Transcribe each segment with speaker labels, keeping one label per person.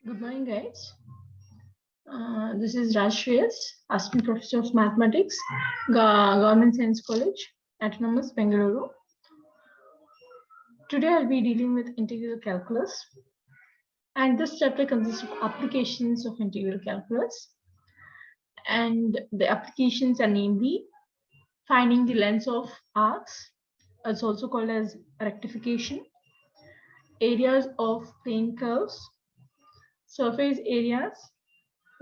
Speaker 1: Good morning, guys. This is Rashtriyas, Assistant Professor of Mathematics, Government Science College, Autonomous, Bengaluru. Today I'll be dealing with integral calculus, and this chapter consists of applications of integral calculus. And the applications are namely finding the lengths of arcs, it's also called as rectification, areas of plane curves, surface areas,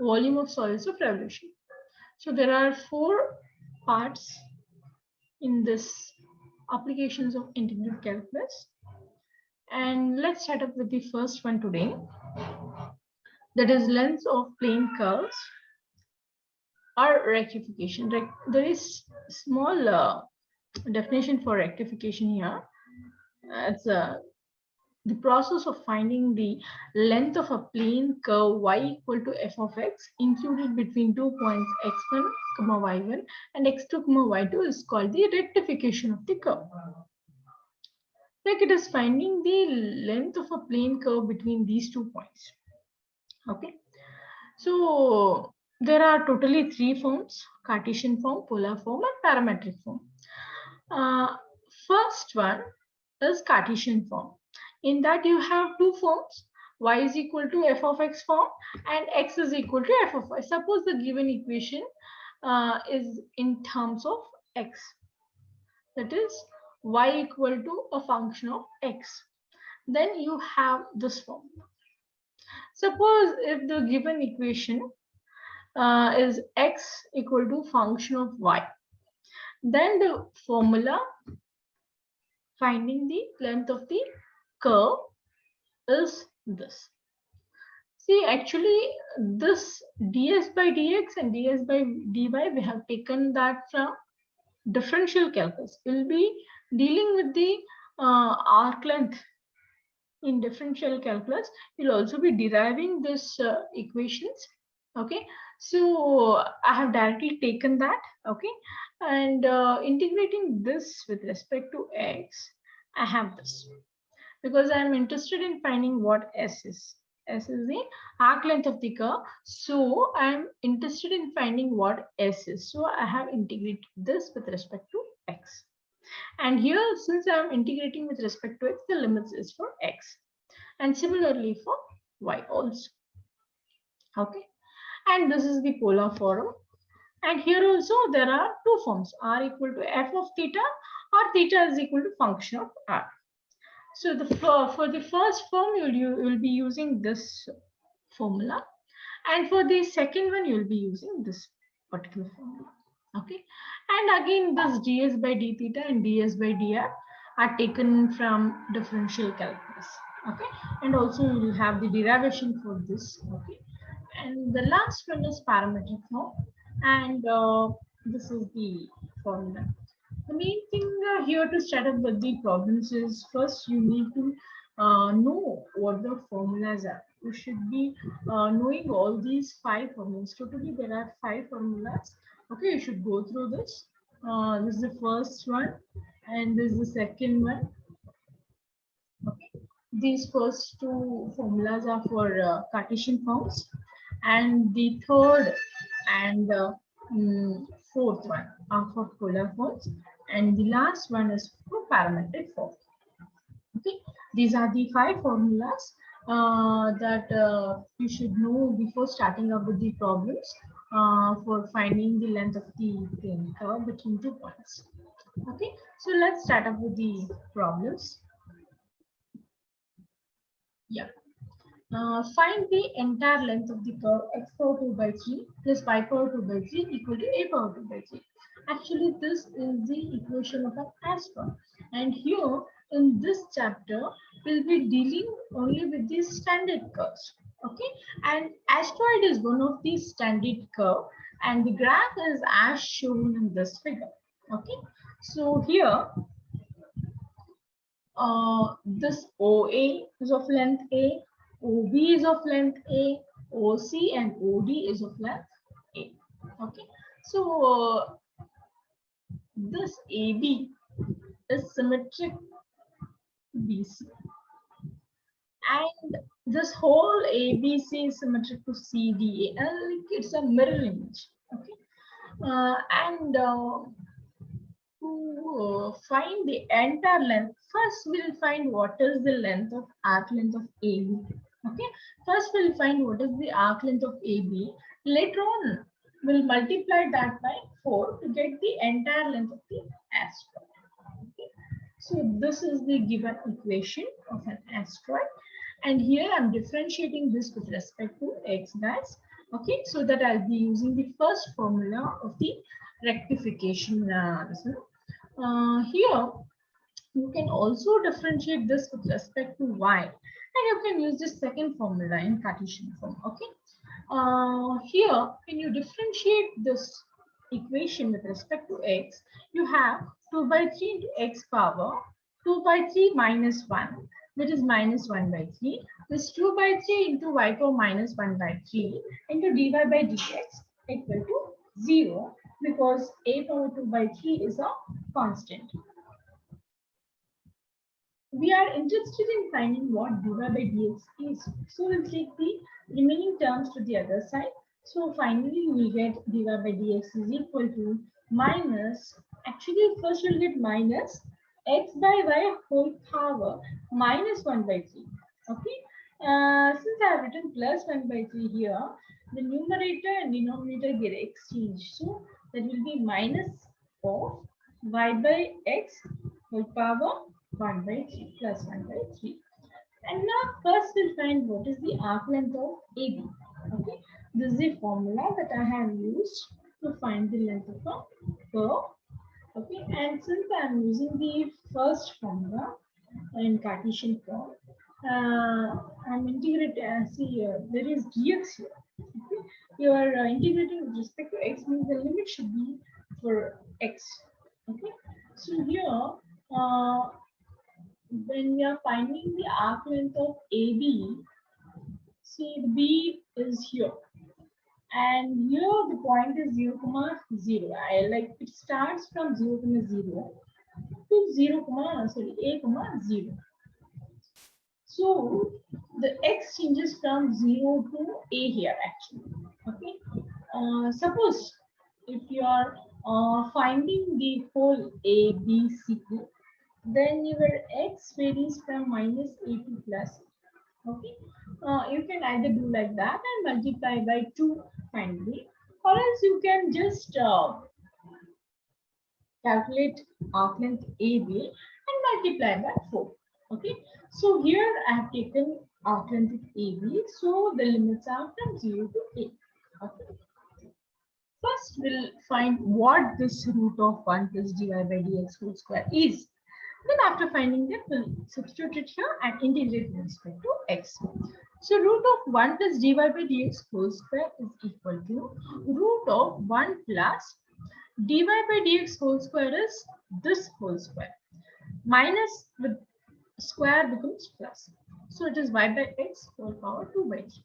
Speaker 1: volume of solids of revolution. So there are 4 parts in this applications of integral calculus, and let's start up with the first one today, that is lengths of plane curves or rectification. There is small definition for rectification here. It's the process of finding the length of a plane curve y equal to f of x included between 2 points x1, y1 and x2, y2 is called the rectification of the curve. Like it is finding the length of a plane curve between these 2 points. Okay. So there are totally 3 forms: Cartesian form, polar form and parametric form. First one is Cartesian form. In that you have 2 forms, y is equal to f of x form and x is equal to f of y. Suppose the given equation is in terms of x, that is y equal to a function of x. Then you have this form. Suppose if the given equation is x equal to function of y, then the formula finding the length of the curve is this. See, actually this ds by dx and ds by dy, we have taken that from differential calculus. We'll be dealing with the arc length in differential calculus. We'll also be deriving this equations. Okay, so I have directly taken that. Okay, and integrating this with respect to x, I have this, because I am interested in finding what s is. S is the arc length of the curve, so I am interested in finding what s is. So I have integrated this with respect to x. And here, since I am integrating with respect to x, the limits is for x. And similarly for y also. Okay. And this is the polar form. And here also there are 2 forms, r equal to f of theta or theta is equal to function of r. So for the first form, you will be using this formula, and for the second one, you will be using this particular formula. Okay, and again, this ds by d theta and ds by dr are taken from differential calculus. Okay, and also you will have the derivation for this. Okay, and the last one is parametric form, and this is the formula. The main thing here to start up with the problems is, first you need to know what the formulas are. You should be knowing all these 5 formulas. Totally there are 5 formulas. Okay, you should go through this. This is the first one and this is the second one. Okay, these first 2 formulas are for Cartesian forms, and the third and fourth one are for polar forms, and the last one is for parametric form. Okay, these are the 5 formulas that you should know before starting up with the problems for finding the length of the plane curve between 2 points. Okay, so let's start up with the problems. Yeah. Find the entire length of the curve x power 2 by 3 plus y power 2 by 3 equal to a power 2 by 3. Actually, this is the equation of an asteroid. And here in this chapter, we'll be dealing only with the standard curves. Okay, and asteroid is one of the standard curve, and the graph is as shown in this figure. Okay, so here this OA is of length A, OB is of length A, OC and OD is of length A. Okay, so this AB is symmetric BC, and this whole ABC is symmetric to CDA, and like it's a mirror image. Okay, and to find the entire length, first we'll find what is the length of arc length of AB. Okay, first we'll find what is the arc length of AB. Later on, we'll multiply that by 4 to get the entire length of the asteroid. Okay, so this is the given equation of an asteroid, and here I'm differentiating this with respect to x guys. Okay, so that I'll be using the first formula of the rectification. Here you can also differentiate this with respect to y, and you can use the second formula in Cartesian form. Okay, here when you differentiate this equation with respect to x, you have 2 by 3 into x power 2 by 3 minus 1, that is minus 1 by 3. This 2 by 3 into y power minus 1 by 3 into dy by dx equal to 0, because a power 2 by 3 is a constant. We are interested in finding what dy by dx is. So we'll take the remaining terms to the other side. So finally we will get dy by dx is equal to minus, actually first we'll get minus x by y whole power minus 1 by 3. Okay. Since I have written plus 1 by 3 here, the numerator and denominator get exchanged. So that will be minus of y by x whole power 1 by 3 plus 1 by 3. And now first we'll find what is the arc length of AB. Okay, this is the formula that I have used to find the length of a curve. Okay, and since I'm using the first formula in Cartesian form, I'm integrating. See, there is dx here. Okay, you are integrating with respect to x, means the limit should be for x. Okay, so here. When we are finding the arc length of AB, see the B is here, and here the point is 0, 0. I like it starts from 0, 0 to 0, A, 0. So the x changes from 0 to A here actually. Okay. Suppose if you are finding the whole A, B, C, then your x varies from minus a to plus. Okay, you can either do like that and multiply by 2 finally, or else you can just calculate arc length AB and multiply by 4. Okay, so here I have taken arc length of AB, so the limits are from 0 to A. Okay. First, we'll find what this root of 1 plus dy by dx whole square is. Then after finding that, we'll substitute it here and integrate with respect to x. So root of 1 plus dy by dx whole square is equal to root of 1 plus dy by dx whole square is this whole square. Minus with square becomes plus. So it is y by x whole power 2 by 3.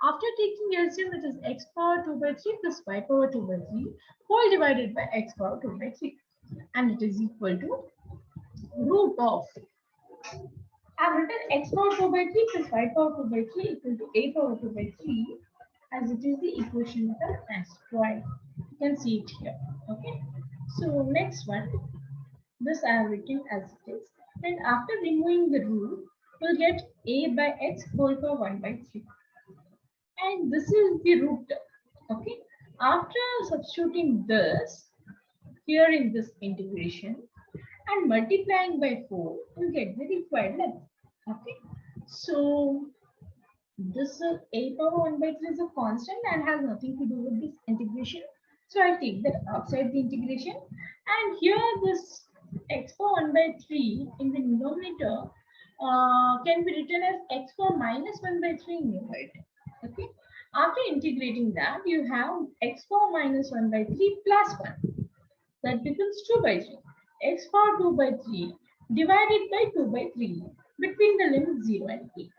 Speaker 1: After taking LCM, it is x power 2 by 3 plus y power 2 by 3 whole divided by x power 2 by 3. And it is equal to root of, I've written x power 2 by 3 plus y power 2 by 3 equal to a power 2 by 3, as it is the equation of an asteroid. You can see it here. Okay. So next one, this I have written as it is. And after removing the root, we'll get a by x whole power 1 by 3. And this is the root. Okay. After substituting this here in this integration and multiplying by 4, you get the required length. Okay. So this a power 1 by 3 is a constant and has nothing to do with this integration. So I'll take that outside the integration. And here this x power 1 by 3 in the denominator can be written as x power minus 1 by 3 in numerator. Okay. After integrating that, you have x power minus 1 by 3 plus 1. That becomes 2 by 3. X power 2 by 3 divided by 2 by 3 between the limits 0 and a.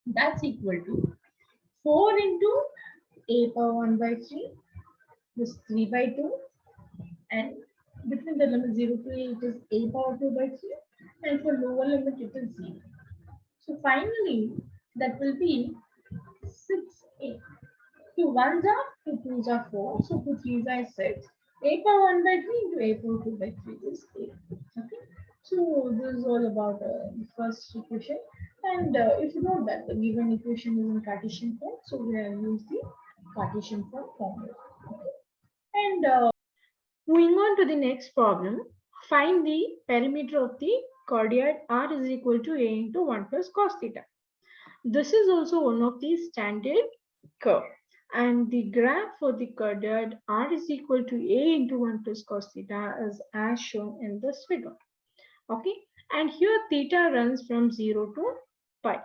Speaker 1: That's equal to 4 into a power 1 by 3, this 3 by 2, and between the limit 0 to a, it is a power 2 by 3, and for lower limit, it is 0. So finally, that will be 6a. 2 1s are 2 2s are 4, so 2 3s are 6. A power 1 by 3 into a power 2 by 3 is a. Okay, so this is all about the first equation. And if you know that the given equation is in Cartesian form, so we have used the Cartesian form formula. Okay. And moving on to the next problem, find the perimeter of the chordioid r is equal to a into 1 plus cos theta. This is also one of the standard curve, and the graph for the chordioid r is equal to a into 1 plus cos theta is as shown in this figure. Okay, and here theta runs from 0 to pi,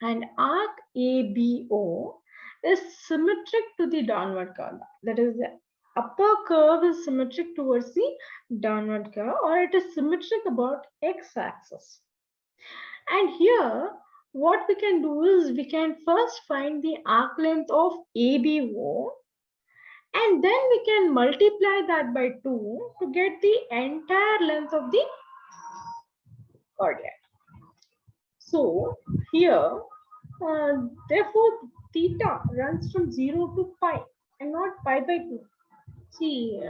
Speaker 1: and arc ABO is symmetric to the downward curve. That is, the upper curve is symmetric towards the downward curve, or it is symmetric about x-axis. And here, what we can do is we can first find the arc length of ABO, and then we can multiply that by 2 to get the entire length of the chordioid. So here, therefore, theta runs from 0 to pi and not pi by 2. See,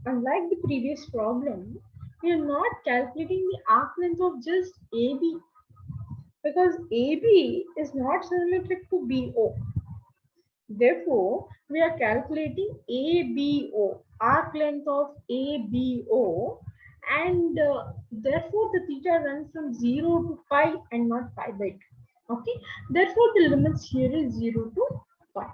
Speaker 1: unlike the previous problem, we are not calculating the arc length of just AB, because AB is not symmetric to BO. Therefore, we are calculating ABO, arc length of ABO, and therefore the theta runs from 0 to pi and not pi by 2. Okay, therefore the limits here is 0 to pi.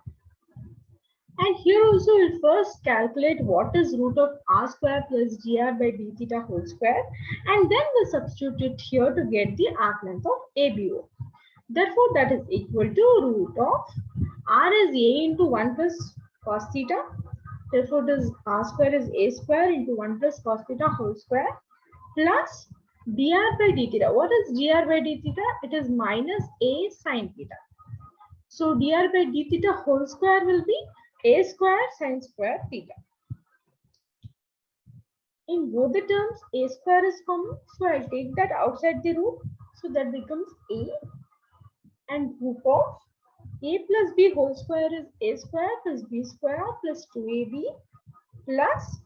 Speaker 1: And here also we'll first calculate what is root of r square plus dr by d theta whole square, and then we'll substitute it here to get the arc length of ABO. Therefore, that is equal to root of r is a into 1 plus cos theta. Therefore, this r square is a square into 1 plus cos theta whole square plus dr by d theta. What is dr by d theta? It is minus a sine theta. So, dr by d theta whole square will be a square sine square theta. In both the terms, a square is common. So, I'll take that outside the root. So, that becomes a, and root of a plus b whole square is a square plus b square plus 2ab plus,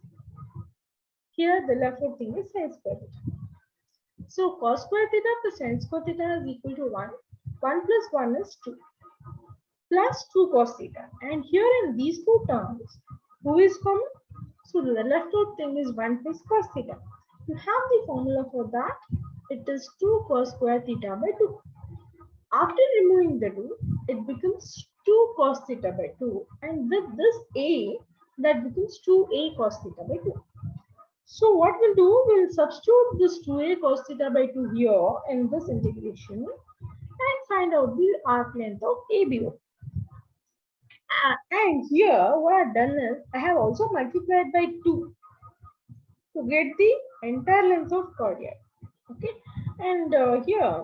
Speaker 1: here the left hand thing is sin square theta. So cos square theta plus sin square theta is equal to 1. 1 plus 1 is 2 plus 2 cos theta. And here in these two terms, who is common? So the left hand thing is 1 plus cos theta. You have the formula for that. It is 2 cos square theta by 2. After removing the 2, it becomes 2 cos theta by 2, and with this a, that becomes 2a cos theta by 2. So what we'll do, we'll substitute this 2a cos theta by 2 here in this integration and find out the arc length of ABO. And here what I've done is, I have also multiplied by 2 to get the entire length of chordioid. Okay, and here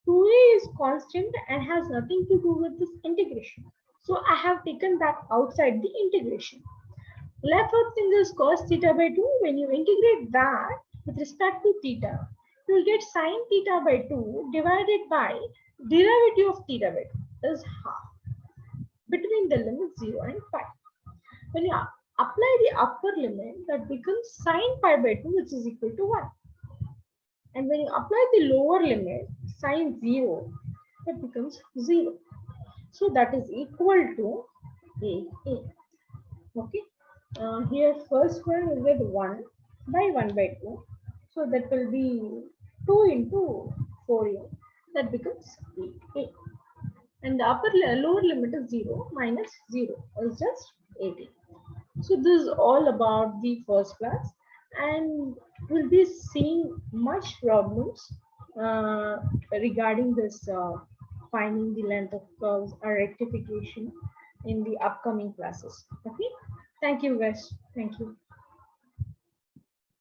Speaker 1: 2a is constant and has nothing to do with this integration. So I have taken that outside the integration. Left out thing is cos theta by 2. When you integrate that with respect to theta, you will get sine theta by 2 divided by derivative of theta by 2 is half between the limits 0 and pi. When you apply the upper limit, that becomes sine pi by 2, which is equal to 1. And when you apply the lower limit, sine 0, that becomes 0. So that is equal to a. Okay. Here first one will get 1 by 1 by 2. So that will be 2 into 4a. That becomes 8a. And the lower limit is 0 minus 0 is just 8a. So this is all about the first class, and we'll be seeing much problems regarding this finding the length of curves or rectification in the upcoming classes. Okay, thank you guys. Thank you.